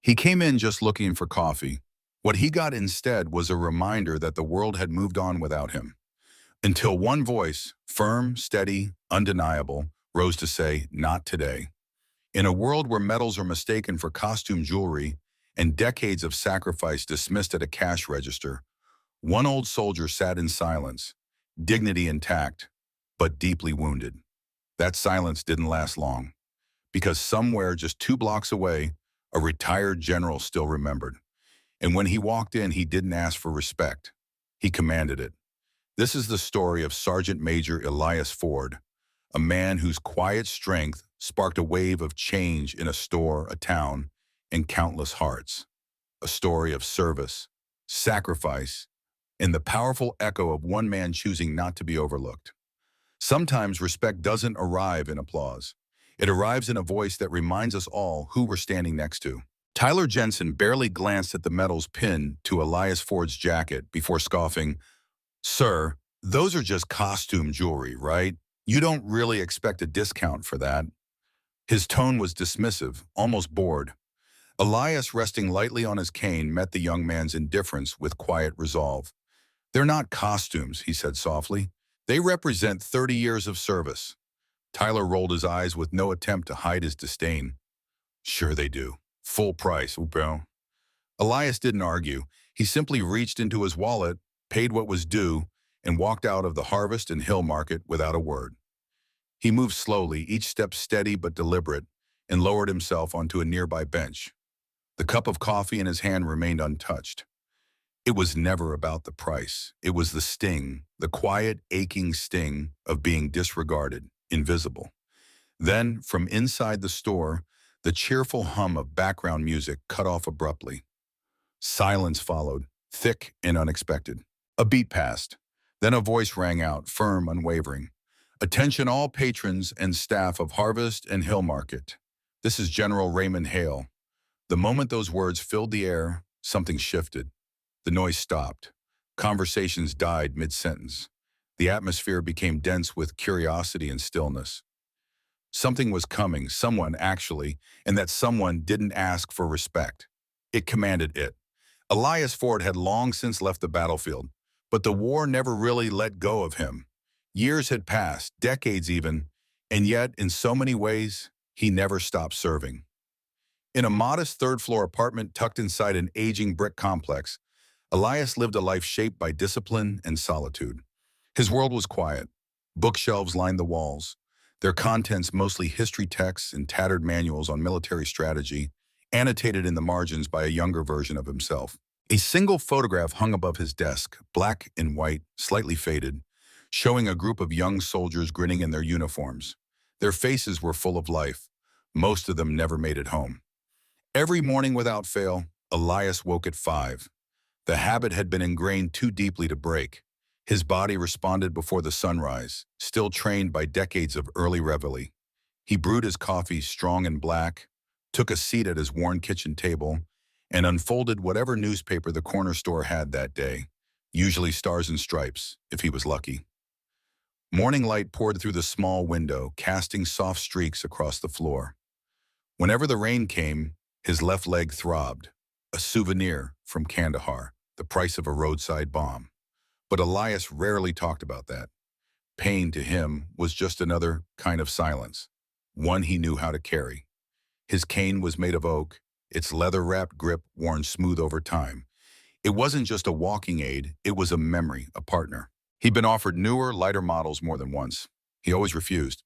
He came in just looking for coffee. What he got instead was a reminder that the world had moved on without him. Until one voice, firm, steady, undeniable, rose to say, "Not today." In a world where medals are mistaken for costume jewelry and decades of sacrifice dismissed at a cash register, one old soldier sat in silence, dignity intact, but deeply wounded. That silence didn't last long, because somewhere just 2 blocks away, a retired general still remembered. And when he walked in, he didn't ask for respect. He commanded it. This is the story of Sergeant Major Elias Ford, a man whose quiet strength sparked a wave of change in a store, a town, and countless hearts. A story of service, sacrifice, and the powerful echo of one man choosing not to be overlooked. Sometimes respect doesn't arrive in applause. It arrives in a voice that reminds us all who we're standing next to. Tyler Jensen barely glanced at the medals pinned to Elias Ford's jacket before scoffing, "Sir, those are just costume jewelry, right? You don't really expect a discount for that." His tone was dismissive, almost bored. Elias, resting lightly on his cane, met the young man's indifference with quiet resolve. "They're not costumes," he said softly. "They represent 30 years of service." Tyler rolled his eyes with no attempt to hide his disdain. "Sure they do. Full price, bro." Elias didn't argue. He simply reached into his wallet, paid what was due, and walked out of the Harvest and Hill Market without a word. He moved slowly, each step steady but deliberate, and lowered himself onto a nearby bench. The cup of coffee in his hand remained untouched. It was never about the price. It was the sting, the quiet, aching sting of being disregarded, invisible. Then, from inside the store, the cheerful hum of background music cut off abruptly. Silence followed, thick and unexpected. A beat passed. Then a voice rang out, firm, unwavering. "Attention all patrons and staff of Harvest and Hill Market. This is General Raymond Hail." The moment those words filled the air, something shifted. The noise stopped. Conversations died mid-sentence. The atmosphere became dense with curiosity and stillness. Something was coming, someone actually, and that someone didn't ask for respect. It commanded it. Elias Ford had long since left the battlefield, but the war never really let go of him. Years had passed, decades even, and yet, in so many ways, he never stopped serving. In a modest third-floor apartment tucked inside an aging brick complex, Elias lived a life shaped by discipline and solitude. His world was quiet. Bookshelves lined the walls, their contents mostly history texts and tattered manuals on military strategy, annotated in the margins by a younger version of himself. A single photograph hung above his desk, black and white, slightly faded, showing a group of young soldiers grinning in their uniforms. Their faces were full of life. Most of them never made it home. Every morning without fail, Elias woke at 5. The habit had been ingrained too deeply to break. His body responded before the sunrise, still trained by decades of early reveille. He brewed his coffee strong and black, took a seat at his worn kitchen table, and unfolded whatever newspaper the corner store had that day, usually Stars and Stripes, if he was lucky. Morning light poured through the small window, casting soft streaks across the floor. Whenever the rain came, his left leg throbbed, a souvenir from Kandahar, the price of a roadside bomb. But Elias rarely talked about that. Pain to him was just another kind of silence, one he knew how to carry. His cane was made of oak, its leather-wrapped grip worn smooth over time. It wasn't just a walking aid, it was a memory, a partner. He'd been offered newer, lighter models more than once. He always refused.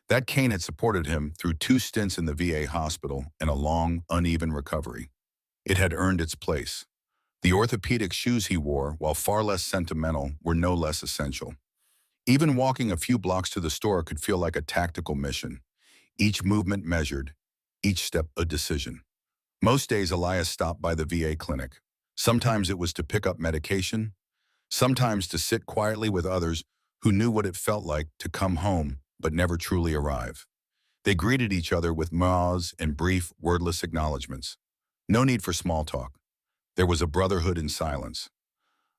That cane had supported him through 2 stints in the VA hospital and a long, uneven recovery. It had earned its place. The orthopedic shoes he wore, while far less sentimental, were no less essential. Even walking a few blocks to the store could feel like a tactical mission. Each movement measured, each step a decision. Most days Elias stopped by the VA clinic. Sometimes it was to pick up medication, sometimes to sit quietly with others who knew what it felt like to come home but never truly arrive. They greeted each other with mahs and brief, wordless acknowledgments. No need for small talk. There was a brotherhood in silence.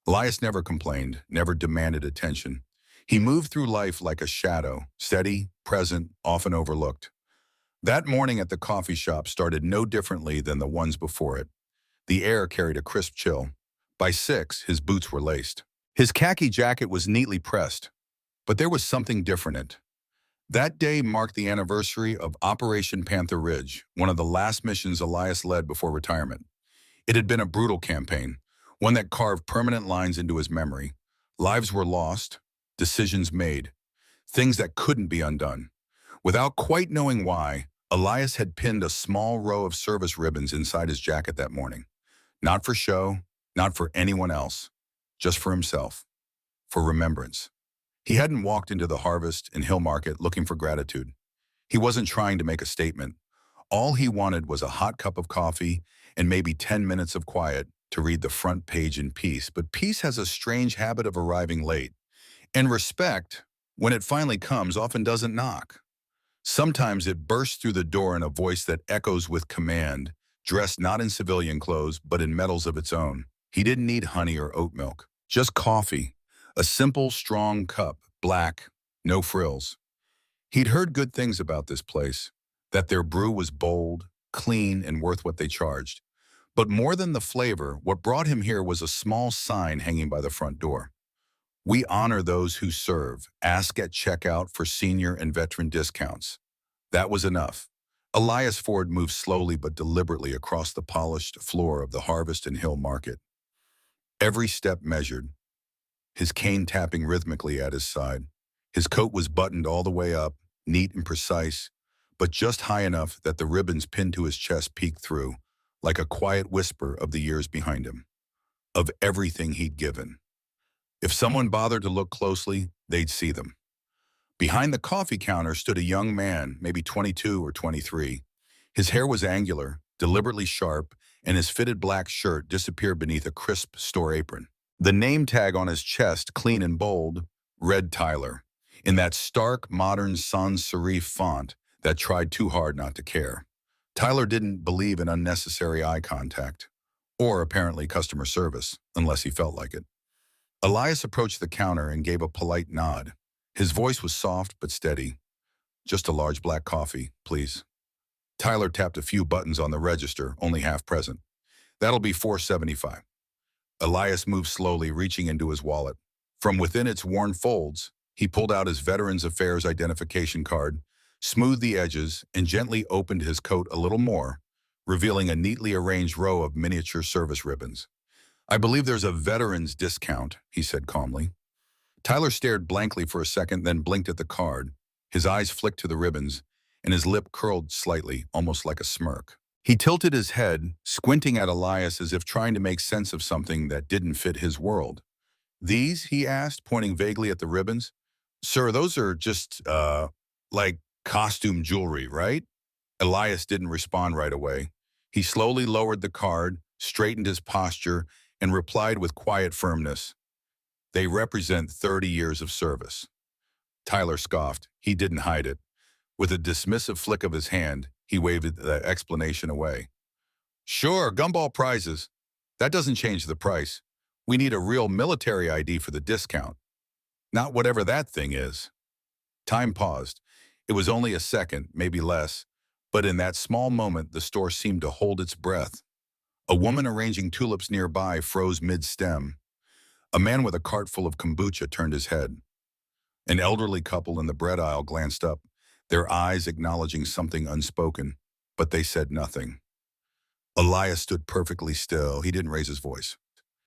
Elias never complained, never demanded attention. He moved through life like a shadow, steady, present, often overlooked. That morning at the coffee shop started no differently than the ones before it. The air carried a crisp chill. By 6, his boots were laced. His khaki jacket was neatly pressed, but there was something different in it. That day marked the anniversary of Operation Panther Ridge, one of the last missions Elias led before retirement. It had been a brutal campaign, one that carved permanent lines into his memory. Lives were lost, decisions made, things that couldn't be undone. Without quite knowing why, Elias had pinned a small row of service ribbons inside his jacket that morning. Not for show, not for anyone else, just for himself, for remembrance. He hadn't walked into the Harvest and Hill Market looking for gratitude. He wasn't trying to make a statement. All he wanted was a hot cup of coffee and maybe 10 minutes of quiet to read the front page in peace. But peace has a strange habit of arriving late. And respect, when it finally comes, often doesn't knock. Sometimes it bursts through the door in a voice that echoes with command, dressed not in civilian clothes, but in metals of its own. He didn't need honey or oat milk, just coffee. A simple, strong cup, black, no frills. He'd heard good things about this place, that their brew was bold, clean, and worth what they charged. But more than the flavor, what brought him here was a small sign hanging by the front door. We honor those who serve. Ask at checkout for senior and veteran discounts. That was enough. Elias Ford moved slowly but deliberately across the polished floor of the Harvest and Hill Market. Every step measured, his cane tapping rhythmically at his side. His coat was buttoned all the way up, neat and precise, but just high enough that the ribbons pinned to his chest peeked through, like a quiet whisper of the years behind him, of everything he'd given. If someone bothered to look closely, they'd see them. Behind the coffee counter stood a young man, maybe 22 or 23. His hair was angular, deliberately sharp, and his fitted black shirt disappeared beneath a crisp store apron. The name tag on his chest, clean and bold, read Tyler, in that stark, modern sans serif font that tried too hard not to care. Tyler didn't believe in unnecessary eye contact, or apparently customer service, unless he felt like it. Elias approached the counter and gave a polite nod. His voice was soft but steady. Just a large black coffee, please. Tyler tapped a few buttons on the register, only half present. That'll be $4.75. Elias moved slowly, reaching into his wallet. From within its worn folds, he pulled out his Veterans Affairs identification card, smoothed the edges, and gently opened his coat a little more, revealing a neatly arranged row of miniature service ribbons. I believe there's a veterans discount, he said calmly. Tyler stared blankly for a second, then blinked at the card. His eyes flicked to the ribbons, and his lip curled slightly, almost like a smirk. He tilted his head, squinting at Elias as if trying to make sense of something that didn't fit his world. These, he asked, pointing vaguely at the ribbons. Sir, those are just, like costume jewelry, right? Elias didn't respond right away. He slowly lowered the card, straightened his posture, and replied with quiet firmness. They represent 30 years of service. Tyler scoffed. He didn't hide it. With a dismissive flick of his hand, he waved the explanation away. Sure, gumball prizes. That doesn't change the price. We need a real military ID for the discount. Not whatever that thing is. Time paused. It was only a second, maybe less, but in that small moment, the store seemed to hold its breath. A woman arranging tulips nearby froze mid-stem. A man with a cart full of kombucha turned his head. An elderly couple in the bread aisle glanced up, their eyes acknowledging something unspoken, but they said nothing. Elias stood perfectly still. He didn't raise his voice.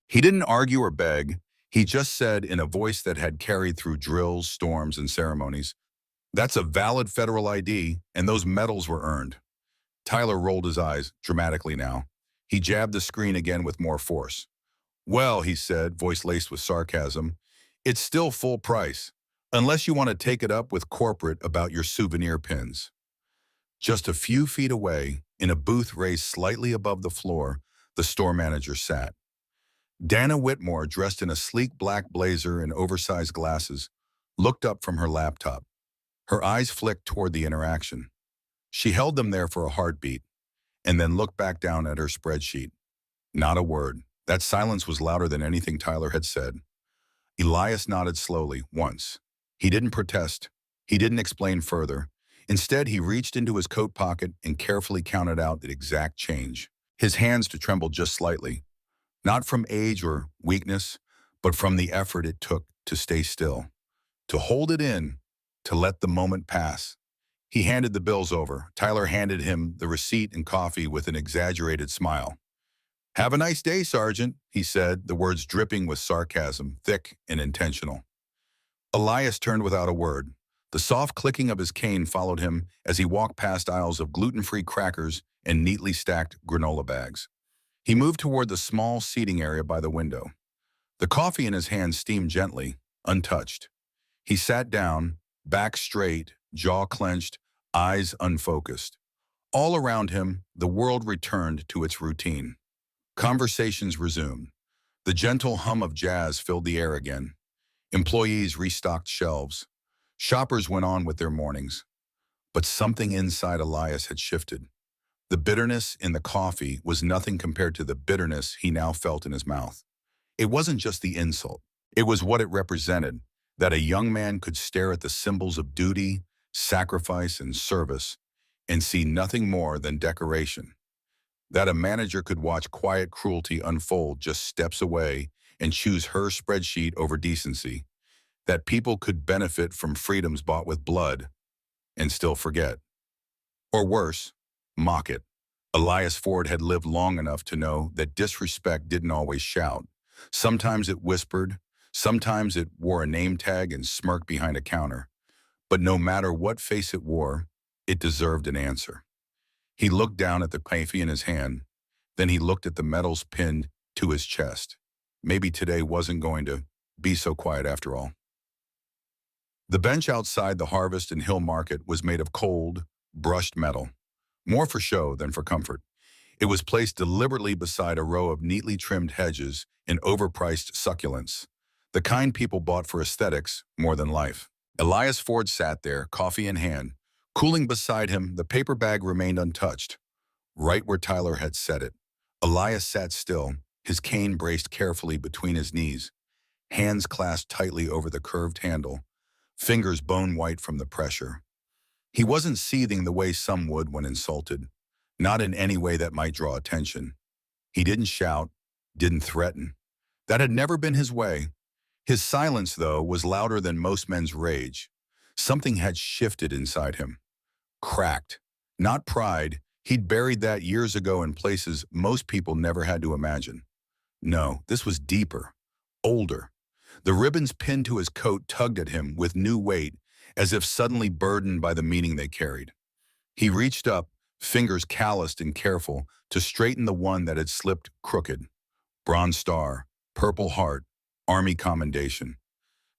He didn't argue or beg. He just said in a voice that had carried through drills, storms, and ceremonies, "That's a valid federal ID, and those medals were earned." Tyler rolled his eyes, dramatically now. He jabbed the screen again with more force. Well, he said, voice laced with sarcasm, it's still full price, unless you want to take it up with corporate about your souvenir pins. Just a few feet away, in a booth raised slightly above the floor, the store manager sat. Dana Whitmore, dressed in a sleek black blazer and oversized glasses, looked up from her laptop. Her eyes flicked toward the interaction. She held them there for a heartbeat, and then looked back down at her spreadsheet. Not a word. That silence was louder than anything Tyler had said. Elias nodded slowly, once. He didn't protest. He didn't explain further. Instead, he reached into his coat pocket and carefully counted out the exact change. His hands trembled just slightly, not from age or weakness, but from the effort it took to stay still, to hold it in, to let the moment pass. He handed the bills over. Tyler handed him the receipt and coffee with an exaggerated smile. "Have a nice day, Sergeant," he said, the words dripping with sarcasm, thick and intentional. Elias turned without a word. The soft clicking of his cane followed him as he walked past aisles of gluten-free crackers and neatly stacked granola bags. He moved toward the small seating area by the window. The coffee in his hand steamed gently, untouched. He sat down, back straight, jaw clenched, eyes unfocused. All around him, the world returned to its routine. Conversations resumed. The gentle hum of jazz filled the air again. Employees restocked shelves. Shoppers went on with their mornings. But something inside Elias had shifted. The bitterness in the coffee was nothing compared to the bitterness he now felt in his mouth. It wasn't just the insult. It was what it represented, that a young man could stare at the symbols of duty, sacrifice, and service and see nothing more than decoration. That a manager could watch quiet cruelty unfold just steps away and choose her spreadsheet over decency. That people could benefit from freedoms bought with blood and still forget. Or worse, mock it. Elias Ford had lived long enough to know that disrespect didn't always shout. Sometimes it whispered, sometimes it wore a name tag and smirked behind a counter. But no matter what face it wore, it deserved an answer. He looked down at the coffee in his hand, then he looked at the medals pinned to his chest. Maybe today wasn't going to be so quiet after all. The bench outside the Harvest and Hill Market was made of cold, brushed metal, more for show than for comfort. It was placed deliberately beside a row of neatly trimmed hedges and overpriced succulents, the kind people bought for aesthetics more than life. Elias Ford sat there, coffee in hand. Cooling beside him, the paper bag remained untouched, right where Tyler had set it. Elias sat still, his cane braced carefully between his knees, hands clasped tightly over the curved handle, fingers bone-white from the pressure. He wasn't seething the way some would when insulted, not in any way that might draw attention. He didn't shout, didn't threaten. That had never been his way. His silence, though, was louder than most men's rage. Something had shifted inside him. Cracked. Not pride. He'd buried that years ago in places most people never had to imagine. No, this was deeper, older. The ribbons pinned to his coat tugged at him with new weight, as if suddenly burdened by the meaning they carried. He reached up, fingers calloused and careful, to straighten the one that had slipped crooked. Bronze Star, Purple Heart, Army Commendation.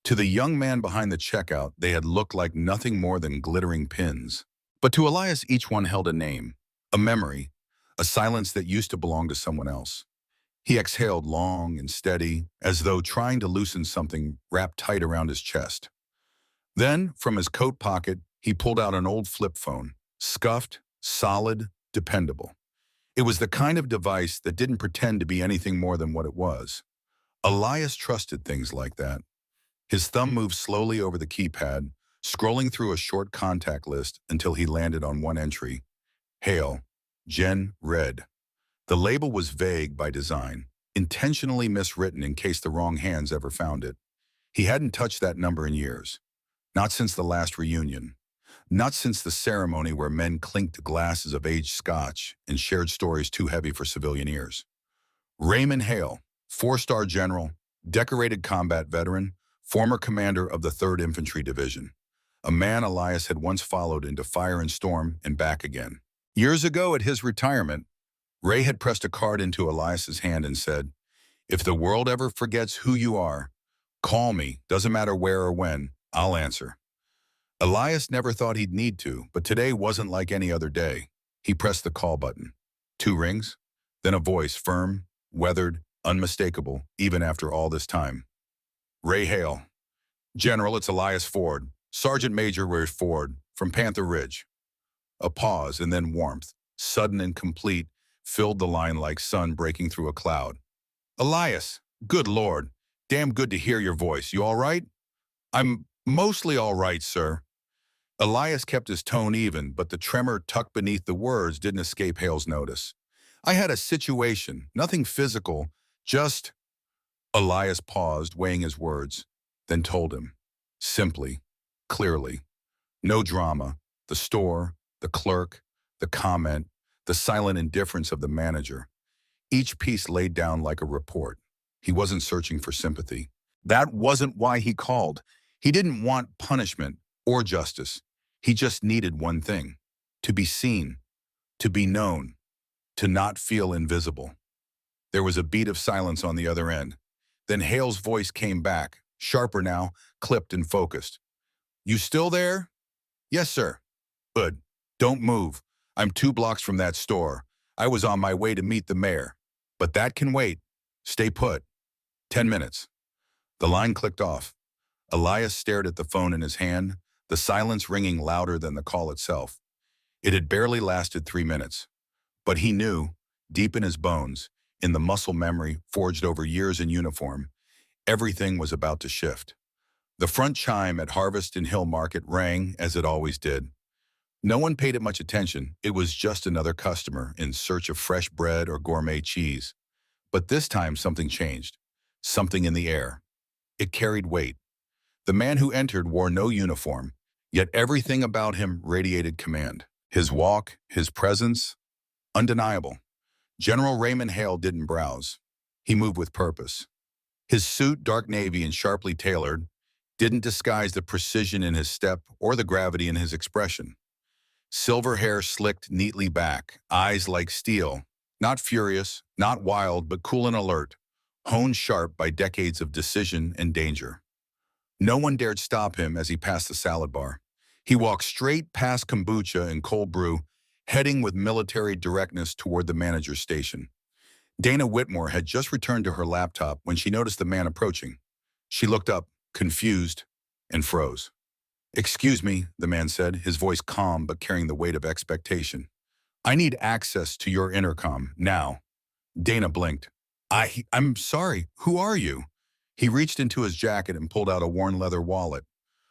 To the young man behind the checkout, they had looked like nothing more than glittering pins. But to Elias, each one held a name, a memory, a silence that used to belong to someone else. He exhaled long and steady, as though trying to loosen something wrapped tight around his chest. Then, from his coat pocket, he pulled out an old flip phone, scuffed, solid, dependable. It was the kind of device that didn't pretend to be anything more than what it was. Elias trusted things like that. His thumb moved slowly over the keypad, scrolling through a short contact list until he landed on one entry. Hail, Gen. Red. The label was vague by design, intentionally miswritten in case the wrong hands ever found it. He hadn't touched that number in years. Not since the last reunion. Not since the ceremony where men clinked glasses of aged scotch and shared stories too heavy for civilian ears. Raymond Hail, 4-star general, decorated combat veteran, former commander of the 3rd Infantry Division. A man Elias had once followed into fire and storm and back again. Years ago at his retirement, Ray had pressed a card into Elias's hand and said, "If the world ever forgets who you are, call me, doesn't matter where or when, I'll answer." Elias never thought he'd need to, but today wasn't like any other day. He pressed the call button. 2 rings, then a voice, firm, weathered, unmistakable, even after all this time. "Ray Hail. General, it's Elias Ford. Sergeant Major Ray Ford, from Panther Ridge." A pause and then warmth, sudden and complete, filled the line like sun breaking through a cloud. "Elias, good Lord. Damn good to hear your voice. You all right?" "I'm mostly all right, sir." Elias kept his tone even, but the tremor tucked beneath the words didn't escape Hale's notice. I had a situation, nothing physical, just— Elias paused, weighing his words, then told him. Simply, clearly. No drama. The store, the clerk, the comment, the silent indifference of the manager. Each piece laid down like a report. He wasn't searching for sympathy. That wasn't why he called. He didn't want punishment or justice. He just needed one thing: to be seen, to be known, to not feel invisible. There was a beat of silence on the other end. Then Hale's voice came back, sharper now, clipped and focused. You still there? Yes, sir. Good. Don't move. I'm 2 blocks from that store. I was on my way to meet the mayor. But that can wait. Stay put. 10 minutes. The line clicked off. Elias stared at the phone in his hand, the silence ringing louder than the call itself. It had barely lasted 3 minutes. But he knew, deep in his bones, in the muscle memory forged over years in uniform, everything was about to shift. The front chime at Harvest and Hill Market rang as it always did. No one paid it much attention. It was just another customer in search of fresh bread or gourmet cheese. But this time something changed. Something in the air. It carried weight. The man who entered wore no uniform, yet everything about him radiated command. His walk, his presence, undeniable. General Raymond Hail didn't browse. He moved with purpose. His suit, dark navy and sharply tailored, didn't disguise the precision in his step or the gravity in his expression. Silver hair slicked neatly back, eyes like steel, not furious, not wild, but cool and alert, honed sharp by decades of decision and danger. No one dared stop him as he passed the salad bar. He walked straight past kombucha and cold brew, heading with military directness toward the manager's station. Dana Whitmore had just returned to her laptop when she noticed the man approaching. She looked up, confused, and froze. Excuse me, the man said, his voice calm but carrying the weight of expectation. I need access to your intercom, now. Dana blinked. I'm sorry, who are you? He reached into his jacket and pulled out a worn leather wallet.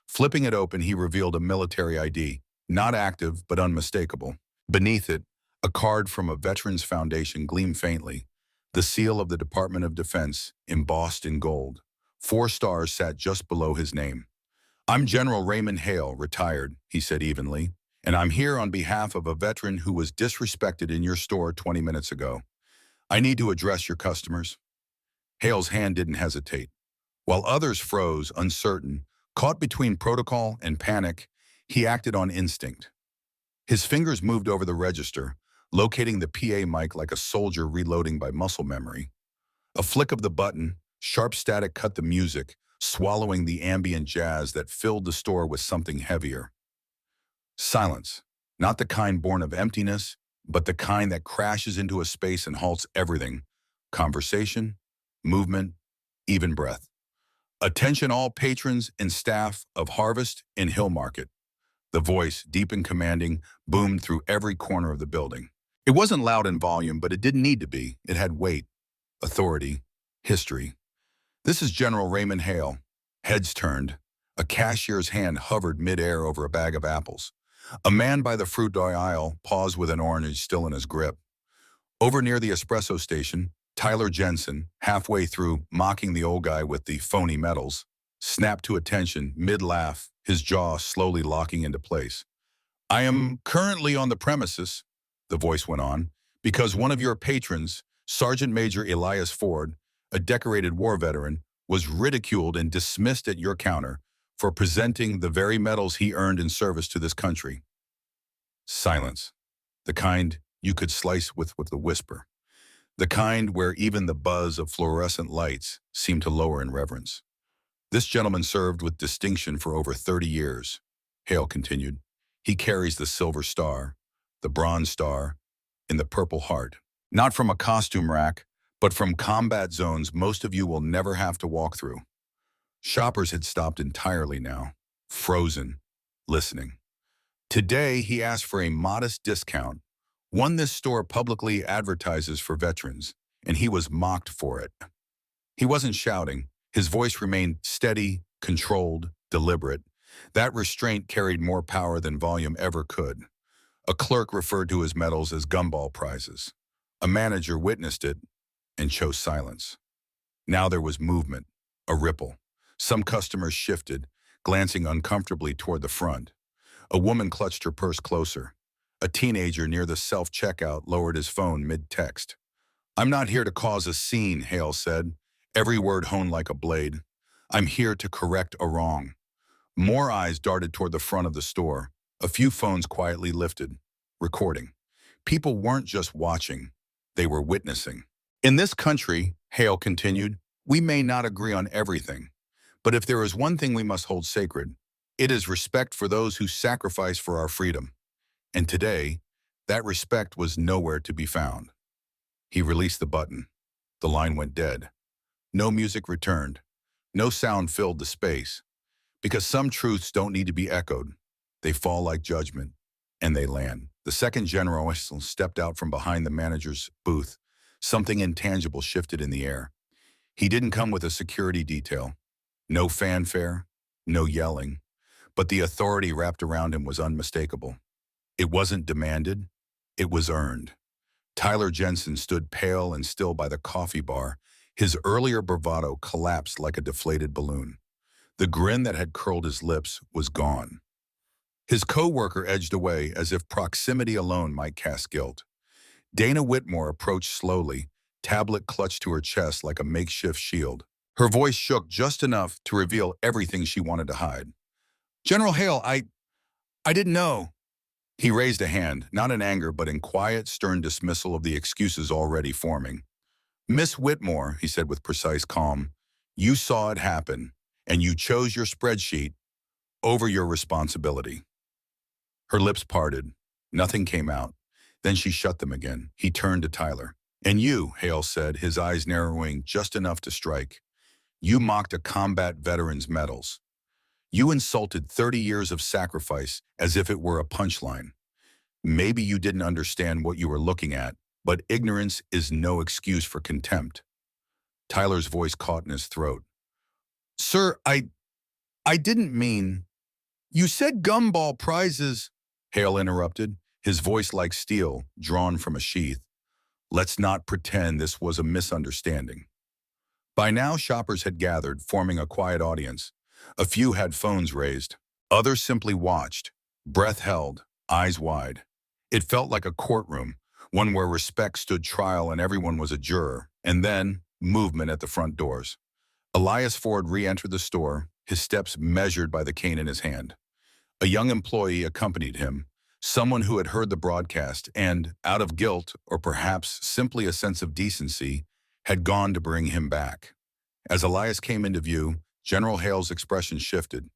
Flipping it open, he revealed a military ID, not active but unmistakable. Beneath it, a card from a Veterans Foundation gleamed faintly, the seal of the Department of Defense, embossed in gold. 4 stars sat just below his name. I'm General Raymond Hail, retired, he said evenly, and I'm here on behalf of a veteran who was disrespected in your store 20 minutes ago. I need to address your customers. Hale's hand didn't hesitate. While others froze, uncertain, caught between protocol and panic, he acted on instinct. His fingers moved over the register, locating the PA mic like a soldier reloading by muscle memory. A flick of the button, sharp static cut the music, swallowing the ambient jazz that filled the store with something heavier. Silence, not the kind born of emptiness, but the kind that crashes into a space and halts everything. Conversation, movement, even breath. Attention all patrons and staff of Harvest and Hill Market. The voice, deep and commanding, boomed through every corner of the building. It wasn't loud in volume, but it didn't need to be. It had weight, authority, history. This is General Raymond Hail. Heads turned. A cashier's hand hovered midair over a bag of apples. A man by the fruit aisle paused with an orange still in his grip. Over near the espresso station, Tyler Jensen, halfway through mocking the old guy with the phony medals, snapped to attention mid-laugh, his jaw slowly locking into place. I am currently on the premises, the voice went on, because one of your patrons, Sergeant Major Elias Ford, a decorated war veteran, was ridiculed and dismissed at your counter for presenting the very medals he earned in service to this country. Silence. The kind you could slice with a whisper. The kind where even the buzz of fluorescent lights seemed to lower in reverence. This gentleman served with distinction for over 30 years, Hale continued. He carries the Silver Star, the Bronze Star, and the Purple Heart. Not from a costume rack, but from combat zones most of you will never have to walk through. Shoppers had stopped entirely now, frozen, listening. Today, he asked for a modest discount, one this store publicly advertises for veterans, and he was mocked for it. He wasn't shouting. His voice remained steady, controlled, deliberate. That restraint carried more power than volume ever could. A clerk referred to his medals as gumball prizes. A manager witnessed it and chose silence. Now there was movement, a ripple. Some customers shifted, glancing uncomfortably toward the front. A woman clutched her purse closer. A teenager near the self-checkout lowered his phone mid-text. "I'm not here to cause a scene," Hale said, every word honed like a blade. "I'm here to correct a wrong." More eyes darted toward the front of the store. A few phones quietly lifted, recording. People weren't just watching, they were witnessing. "In this country," Hale continued, "we may not agree on everything, but if there is one thing we must hold sacred, it is respect for those who sacrifice for our freedom." And today, that respect was nowhere to be found. He released the button. The line went dead. No music returned. No sound filled the space. Because some truths don't need to be echoed. They fall like judgment, and they land. The second General stepped out from behind the manager's booth. Something intangible shifted in the air. He didn't come with a security detail. No fanfare, no yelling. But the authority wrapped around him was unmistakable. It wasn't demanded, it was earned. Tyler Jensen stood pale and still by the coffee bar. His earlier bravado collapsed like a deflated balloon. The grin that had curled his lips was gone. His co-worker edged away as if proximity alone might cast guilt. Dana Whitmore approached slowly, tablet clutched to her chest like a makeshift shield. Her voice shook just enough to reveal everything she wanted to hide. "General Hale, I didn't know." He raised a hand, not in anger, but in quiet, stern dismissal of the excuses already forming. "Miss Whitmore," he said with precise calm, "you saw it happen, and you chose your spreadsheet over your responsibility." Her lips parted. Nothing came out. Then she shut them again. He turned to Tyler. "And you," Hale said, his eyes narrowing just enough to strike. "You mocked a combat veteran's medals. You insulted 30 years of sacrifice as if it were a punchline. Maybe you didn't understand what you were looking at, but ignorance is no excuse for contempt." Tyler's voice caught in his throat. "Sir, I didn't mean—" "You said gumball prizes," Hale interrupted, his voice like steel, drawn from a sheath. "Let's not pretend this was a misunderstanding." By now, shoppers had gathered, forming a quiet audience. A few had phones raised. Others simply watched, breath held, eyes wide. It felt like a courtroom, one where respect stood trial and everyone was a juror. And then, movement at the front doors. Elias Ford re-entered the store, his steps measured by the cane in his hand. A young employee accompanied him, someone who had heard the broadcast and, out of guilt or perhaps simply a sense of decency, had gone to bring him back. As Elias came into view, General Hale's expression shifted.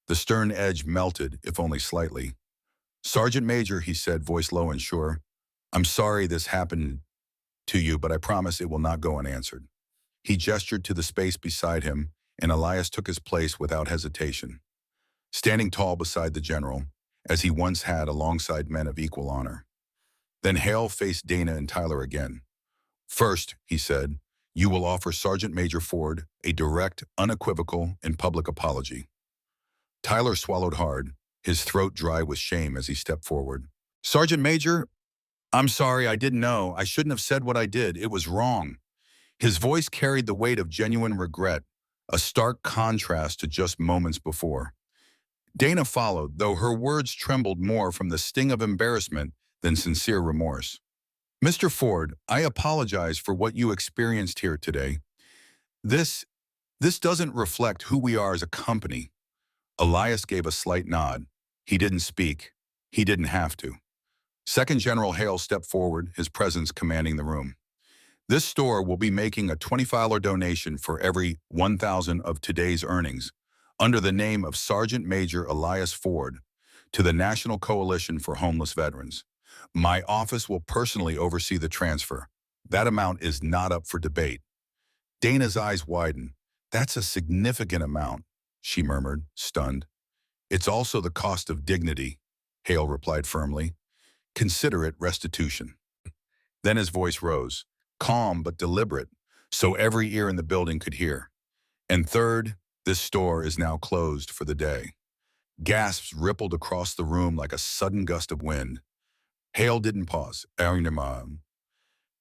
The stern edge melted, if only slightly. "Sergeant Major," he said, voice low and sure, "I'm sorry this happened to you, but I promise it will not go unanswered." He gestured to the space beside him, and Elias took his place without hesitation, standing tall beside the general, as he once had alongside men of equal honor. Then Hale faced Dana and Tyler again. "First," he said, "you will offer Sergeant Major Ford a direct, unequivocal, and public apology." Tyler swallowed hard, his throat dry with shame as he stepped forward. "Sergeant Major, I'm sorry, I didn't know. I shouldn't have said what I did. It was wrong." His voice carried the weight of genuine regret, a stark contrast to just moments before. Dana followed, though her words trembled more from the sting of embarrassment than sincere remorse. "Mr. Ford, I apologize for what you experienced here today. This doesn't reflect who we are as a company." Elias gave a slight nod. He didn't speak. He didn't have to. Second General Hale stepped forward, his presence commanding the room. "This store will be making a $25 donation for every 1,000 of today's earnings, under the name of Sergeant Major Elias Ford, to the National Coalition for Homeless Veterans. My office will personally oversee the transfer. That amount is not up for debate." Dana's eyes widened. "That's a significant amount," she murmured, stunned. "It's also the cost of dignity," Hale replied firmly. "Consider it restitution." Then his voice rose, calm but deliberate, so every ear in the building could hear. "And third, this store is now closed for the day." Gasps rippled across the room like a sudden gust of wind. Hale didn't pause.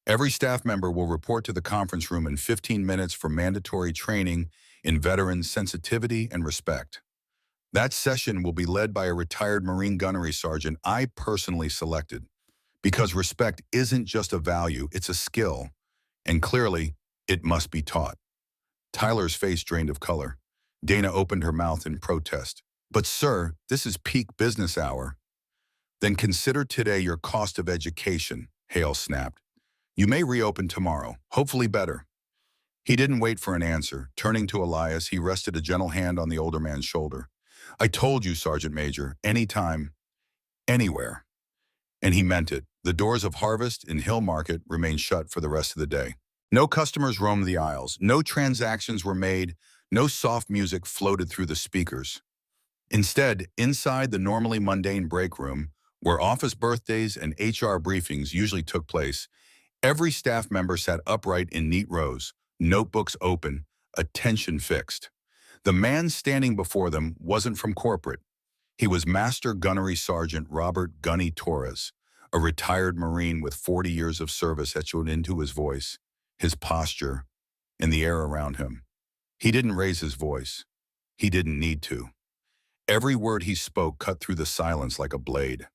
Every staff member will report to the conference room in 15 minutes for mandatory training in veteran sensitivity and respect. That session will be led by a retired Marine gunnery sergeant I personally selected, because respect isn't just a value, it's a skill, and clearly, it must be taught. Tyler's face drained of color. Dana opened her mouth in protest. But sir, this is peak business hour. Then consider today your cost of education, Hale snapped. You may reopen tomorrow, hopefully better. He didn't wait for an answer. Turning to Elias, he rested a gentle hand on the older man's shoulder. I told you, Sergeant Major, anytime, anywhere. And he meant it. The doors of Harvest and Hill Market remained shut for the rest of the day. No customers roamed the aisles, no transactions were made, no soft music floated through the speakers. Instead, inside the normally mundane break room, where office birthdays and HR briefings usually took place, every staff member sat upright in neat rows, notebooks open, attention fixed. The man standing before them wasn't from corporate. He was Master Gunnery Sergeant Robert "Gunny" Torres, a retired Marine with 40 years of service etched into his voice, his posture, and the air around him. He didn't raise his voice. He didn't need to. Every word he spoke cut through the silence like a blade.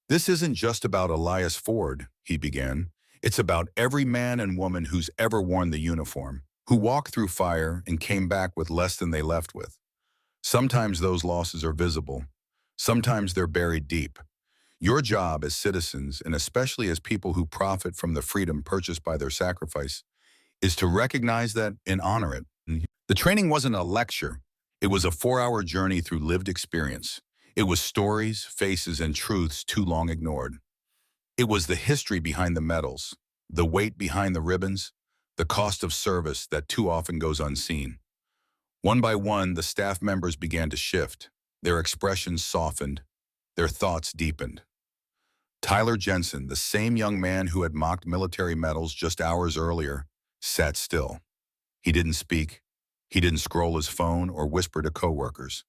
This isn't just about Elias Ford, he began. It's about every man and woman who's ever worn the uniform, who walked through fire and came back with less than they left with. Sometimes those losses are visible. Sometimes they're buried deep. Your job as citizens, and especially as people who profit from the freedom purchased by their sacrifice, is to recognize that and honor it. The training wasn't a lecture. It was a 4-hour journey through lived experience. It was stories, faces, and truths too long ignored. It was the history behind the medals, the weight behind the ribbons, the cost of service that too often goes unseen. One by one, the staff members began to shift. Their expressions softened. Their thoughts deepened. Tyler Jensen, the same young man who had mocked military medals just hours earlier, sat still. He didn't speak. He didn't scroll his phone or whisper to coworkers.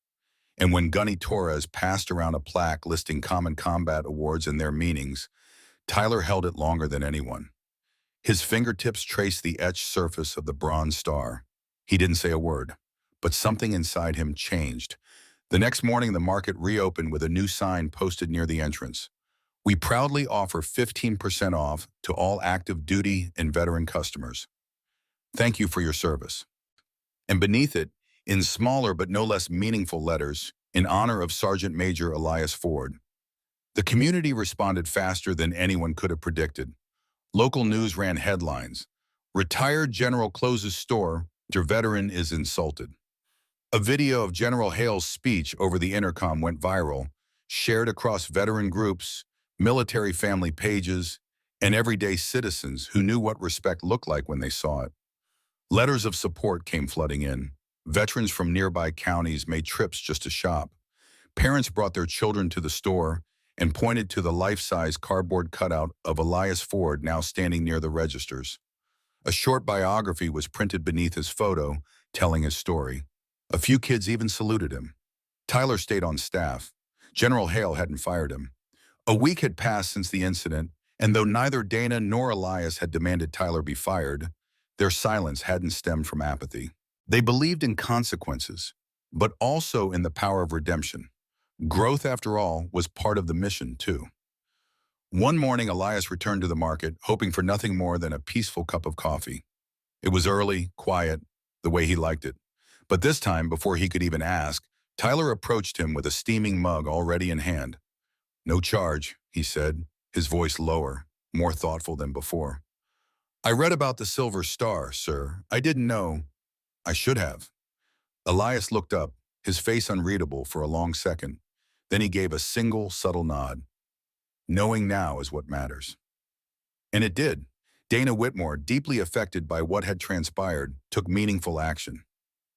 And when Gunny Torres passed around a plaque listing Common Combat Awards and their meanings, Tyler held it longer than anyone. His fingertips traced the etched surface of the Bronze Star. He didn't say a word, but something inside him changed. The next morning, the market reopened with a new sign posted near the entrance. We proudly offer 15% off to all active duty and veteran customers. Thank you for your service. And beneath it, in smaller but no less meaningful letters, in honor of Sergeant Major Elias Ford. The community responded faster than anyone could have predicted. Local news ran headlines. Retired General closes store, your veteran is insulted. A video of General Hail's speech over the intercom went viral, shared across veteran groups, military family pages, and everyday citizens who knew what respect looked like when they saw it. Letters of support came flooding in. Veterans from nearby counties made trips just to shop. Parents brought their children to the store and pointed to the life-size cardboard cutout of Elias Ford now standing near the registers. A short biography was printed beneath his photo, telling his story. A few kids even saluted him. Tyler stayed on staff. General Hail hadn't fired him. A week had passed since the incident, and though neither Dana nor Elias had demanded Tyler be fired, their silence hadn't stemmed from apathy. They believed in consequences, but also in the power of redemption. Growth, after all, was part of the mission, too. One morning, Elias returned to the market, hoping for nothing more than a peaceful cup of coffee. It was early, quiet, the way he liked it. But this time, before he could even ask, Tyler approached him with a steaming mug already in hand. No charge, he said, his voice lower, more thoughtful than before. I read about the Silver Star, sir. I didn't know. I should have. Elias looked up, his face unreadable for a long second. Then he gave a single, subtle nod. Knowing now is what matters. And it did. Dana Whitmore, deeply affected by what had transpired, took meaningful action.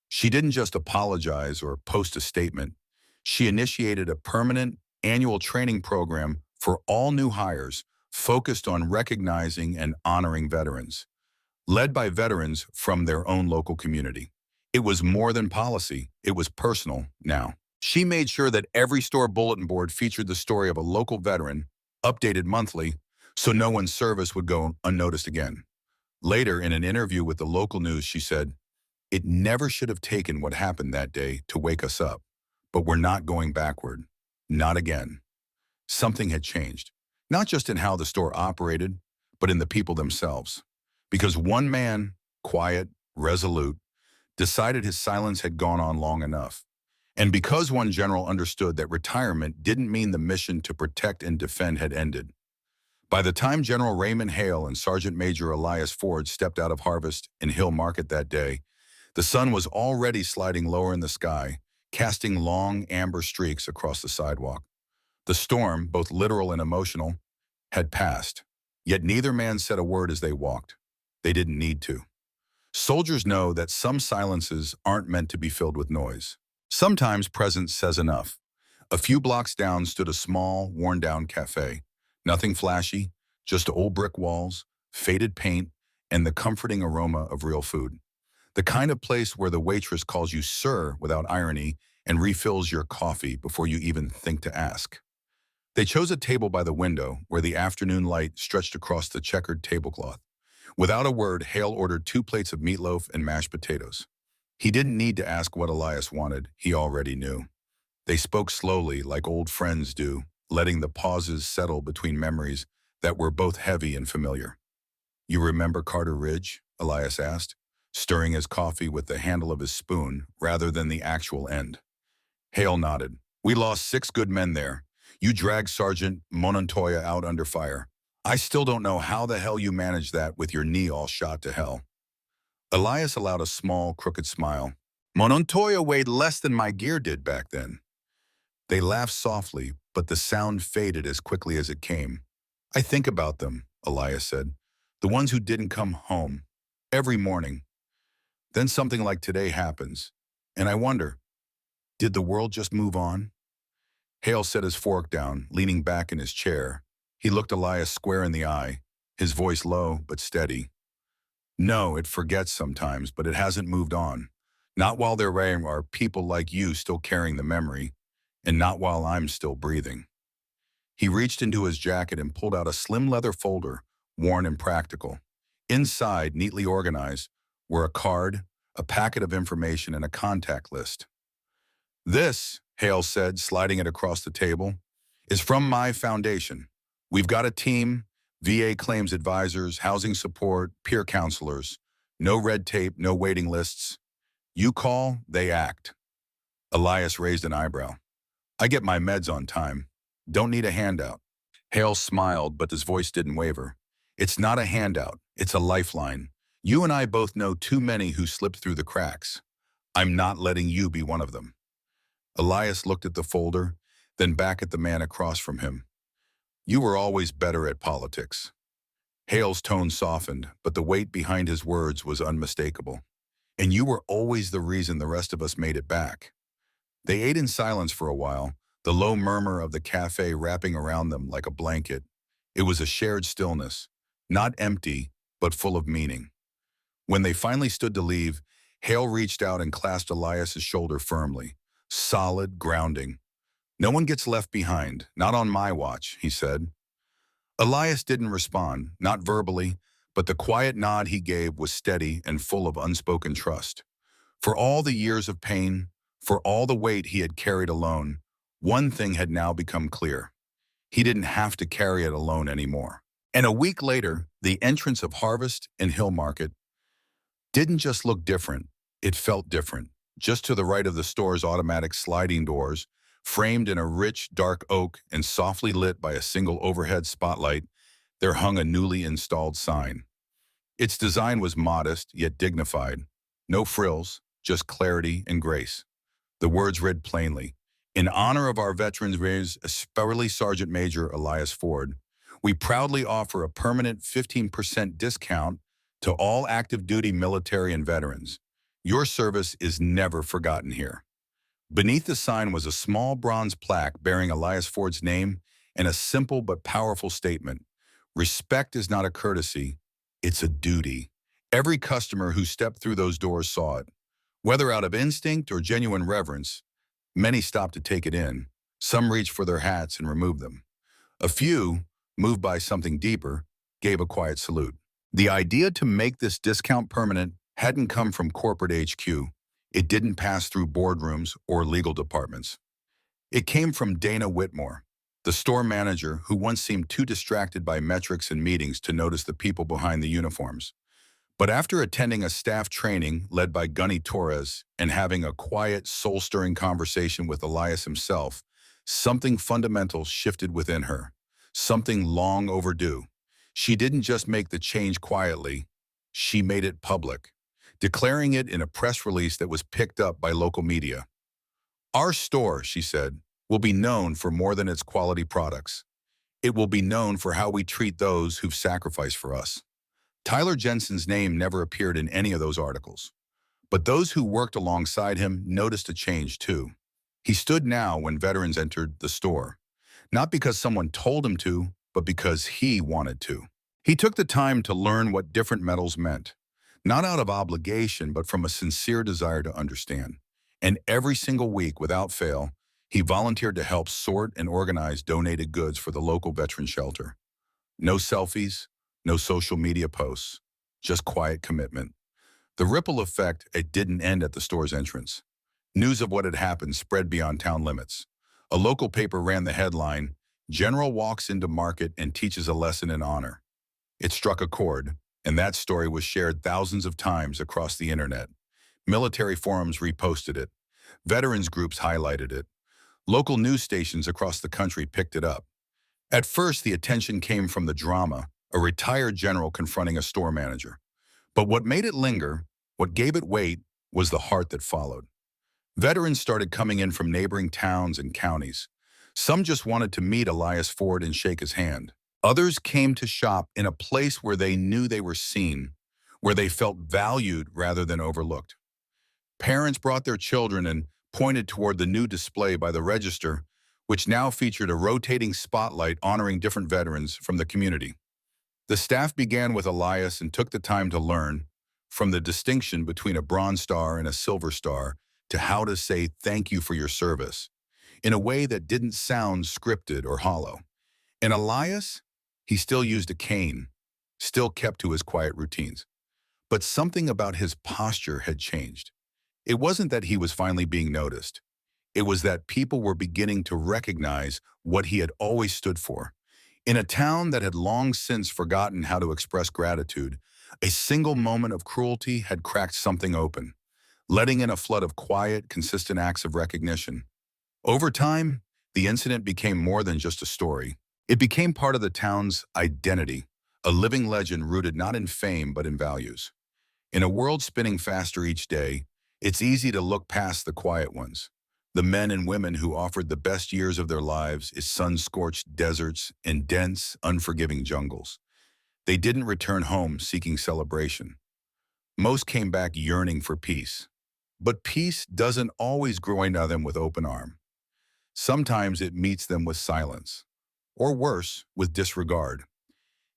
She didn't just apologize or post a statement. She initiated a permanent, annual training program for all new hires focused on recognizing and honoring veterans, led by veterans from their own local community. It was more than policy, it was personal now. She made sure that every store bulletin board featured the story of a local veteran, updated monthly, so no one's service would go unnoticed again. Later, in an interview with the local news, she said, "It never should have taken what happened that day to wake us up, but we're not going backward. Not again." Something had changed, not just in how the store operated, but in the people themselves. Because one man, quiet, resolute, decided his silence had gone on long enough. And because one general understood that retirement didn't mean the mission to protect and defend had ended. By the time General Raymond Hail and Sergeant Major Elias Ford stepped out of Harvest in Hill Market that day, the sun was already sliding lower in the sky, casting long amber streaks across the sidewalk. The storm, both literal and emotional, had passed. Yet neither man said a word as they walked. They didn't need to. Soldiers know that some silences aren't meant to be filled with noise. Sometimes presence says enough. A few blocks down stood a small, worn-down cafe. Nothing flashy, just old brick walls, faded paint, and the comforting aroma of real food. The kind of place where the waitress calls you sir without irony and refills your coffee before you even think to ask. They chose a table by the window where the afternoon light stretched across the checkered tablecloth. Without a word, Hale ordered 2 plates of meatloaf and mashed potatoes. He didn't need to ask what Elias wanted. He already knew. They spoke slowly, like old friends do, letting the pauses settle between memories that were both heavy and familiar. "You remember Carter Ridge?" Elias asked, stirring his coffee with the handle of his spoon rather than the actual end. Hale nodded. "We lost 6 good men there. You dragged Sergeant Montoya out under fire. I still don't know how the hell you managed that with your knee all shot to hell." Elias allowed a small, crooked smile. "Montoya weighed less than my gear did back then." They laughed softly, but the sound faded as quickly as it came. "I think about them," Elias said. "The ones who didn't come home. Every morning. Then something like today happens. And I wonder, did the world just move on?" Hale set his fork down, leaning back in his chair. He looked Elias square in the eye, his voice low but steady. "No, it forgets sometimes, but it hasn't moved on. Not while there are people like you still carrying the memory, and not while I'm still breathing." He reached into his jacket and pulled out a slim leather folder, worn and practical. Inside, neatly organized, were a card, a packet of information, and a contact list. "This," Hale said, sliding it across the table, "is from my foundation. We've got a team, VA claims advisors, housing support, peer counselors. No red tape, no waiting lists. You call, they act." Elias raised an eyebrow. "I get my meds on time. Don't need a handout." Hale smiled, but his voice didn't waver. "It's not a handout. It's a lifeline. You and I both know too many who slipped through the cracks. I'm not letting you be one of them." Elias looked at the folder, then back at the man across from him. "You were always better at politics." Hale's tone softened, but the weight behind his words was unmistakable. "And you were always the reason the rest of us made it back." They ate in silence for a while, the low murmur of the cafe wrapping around them like a blanket. It was a shared stillness, not empty, but full of meaning. When they finally stood to leave, Hale reached out and clasped Elias's shoulder firmly. Solid, grounding. "No one gets left behind, not on my watch," he said. Elias didn't respond, not verbally, but the quiet nod he gave was steady and full of unspoken trust. For all the years of pain, for all the weight he had carried alone, one thing had now become clear. He didn't have to carry it alone anymore. And a week later, the entrance of Harvest and Hill Market didn't just look different, it felt different. Just to the right of the store's automatic sliding doors, framed in a rich, dark oak and softly lit by a single overhead spotlight, there hung a newly installed sign. Its design was modest, yet dignified. No frills, just clarity and grace. The words read plainly, "In honor of our veterans, especially Sergeant Major Elias Ford, we proudly offer a permanent 15% discount to all active duty military and veterans. Your service is never forgotten here." Beneath the sign was a small bronze plaque bearing Elias Ford's name and a simple but powerful statement. "Respect is not a courtesy, it's a duty." Every customer who stepped through those doors saw it. Whether out of instinct or genuine reverence, Many stopped to take it in. Some reached for their hats and removed them. A few, moved by something deeper, gave a quiet salute. The idea to make this discount permanent hadn't come from corporate HQ. It didn't pass through boardrooms or legal departments. It came from Dana Whitmore, the store manager who once seemed too distracted by metrics and meetings to notice the people behind the uniforms. But after attending a staff training led by Gunny Torres and having a quiet, soul-stirring conversation with Elias himself, something fundamental shifted within her, something long overdue. She didn't just make the change quietly, she made it public, declaring it in a press release that was picked up by local media. Our store, she said, will be known for more than its quality products. It will be known for how we treat those who've sacrificed for us. Tyler Jensen's name never appeared in any of those articles. But those who worked alongside him noticed a change too. He stood now when veterans entered the store, not because someone told him to, but because he wanted to. He took the time to learn what different metals meant, not out of obligation, but from a sincere desire to understand. And every single week, without fail, he volunteered to help sort and organize donated goods for the local veteran shelter. No selfies, no social media posts, just quiet commitment. The ripple effect, it didn't end at the store's entrance. News of what had happened spread beyond town limits. A local paper ran the headline, "General walks into market and teaches a lesson in honor." It struck a chord, and that story was shared thousands of times across the internet. Military forums reposted it. Veterans groups highlighted it. Local news stations across the country picked it up. At first, the attention came from the drama, a retired general confronting a store manager. But what made it linger, what gave it weight, was the heart that followed. Veterans started coming in from neighboring towns and counties. Some just wanted to meet Elias Ford and shake his hand. Others came to shop in a place where they knew they were seen, where they felt valued rather than overlooked. Parents brought their children and pointed toward the new display by the register, which now featured a rotating spotlight honoring different veterans from the community. The staff began with Elias and took the time to learn, from the distinction between a Bronze Star and a Silver Star to how to say thank you for your service, in a way that didn't sound scripted or hollow. And Elias, he still used a cane, still kept to his quiet routines. But something about his posture had changed. It wasn't that he was finally being noticed. It was that people were beginning to recognize what he had always stood for. In a town that had long since forgotten how to express gratitude, a single moment of cruelty had cracked something open, letting in a flood of quiet, consistent acts of recognition. Over time, the incident became more than just a story. It became part of the town's identity, a living legend rooted not in fame but in values. In a world spinning faster each day, it's easy to look past the quiet ones, the men and women who offered the best years of their lives in sun-scorched deserts and dense, unforgiving jungles. They didn't return home seeking celebration. Most came back yearning for peace. But peace doesn't always groin on them with open arm. Sometimes it meets them with silence, or worse, with disregard.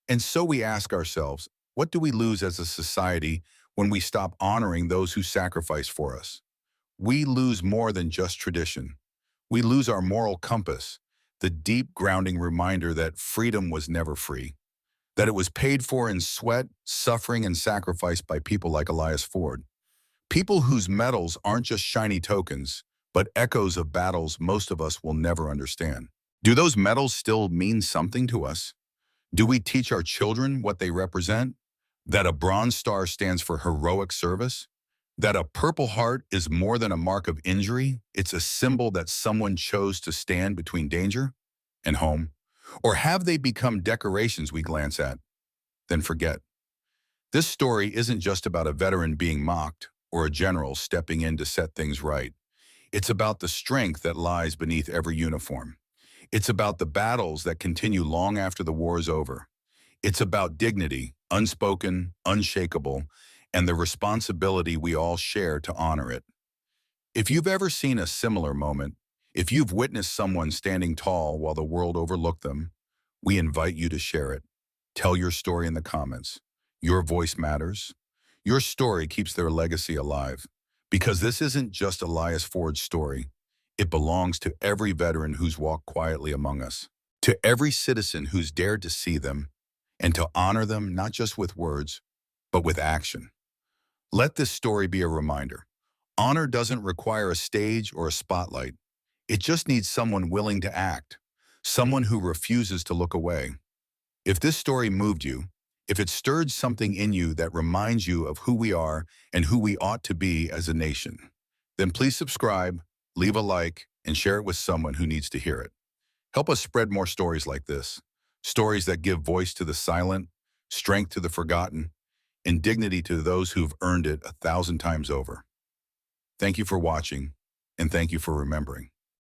And so we ask ourselves, what do we lose as a society when we stop honoring those who sacrifice for us? We lose more than just tradition. We lose our moral compass, the deep grounding reminder that freedom was never free, that it was paid for in sweat, suffering, and sacrifice by people like Elias Ford. People whose medals aren't just shiny tokens, but echoes of battles most of us will never understand. Do those medals still mean something to us? Do we teach our children what they represent? That a Bronze Star stands for heroic service? That a Purple Heart is more than a mark of injury? It's a symbol that someone chose to stand between danger and home? Or have they become decorations we glance at, then forget? This story isn't just about a veteran being mocked or a general stepping in to set things right. It's about the strength that lies beneath every uniform. It's about the battles that continue long after the war is over. It's about dignity, unspoken, unshakable, and the responsibility we all share to honor it. If you've ever seen a similar moment, if you've witnessed someone standing tall while the world overlooked them, we invite you to share it. Tell your story in the comments. Your voice matters. Your story keeps their legacy alive. Because this isn't just Elias Ford's story. It belongs to every veteran who's walked quietly among us, to every citizen who's dared to see them, and to honor them not just with words, but with action. Let this story be a reminder. Honor doesn't require a stage or a spotlight. It just needs someone willing to act, someone who refuses to look away. If this story moved you, if it stirred something in you that reminds you of who we are and who we ought to be as a nation, then please subscribe, leave a like, and share it with someone who needs to hear it. Help us spread more stories like this, stories that give voice to the silent, strength to the forgotten, and dignity to those who've earned it 1,000 times over. Thank you for watching, and thank you for remembering.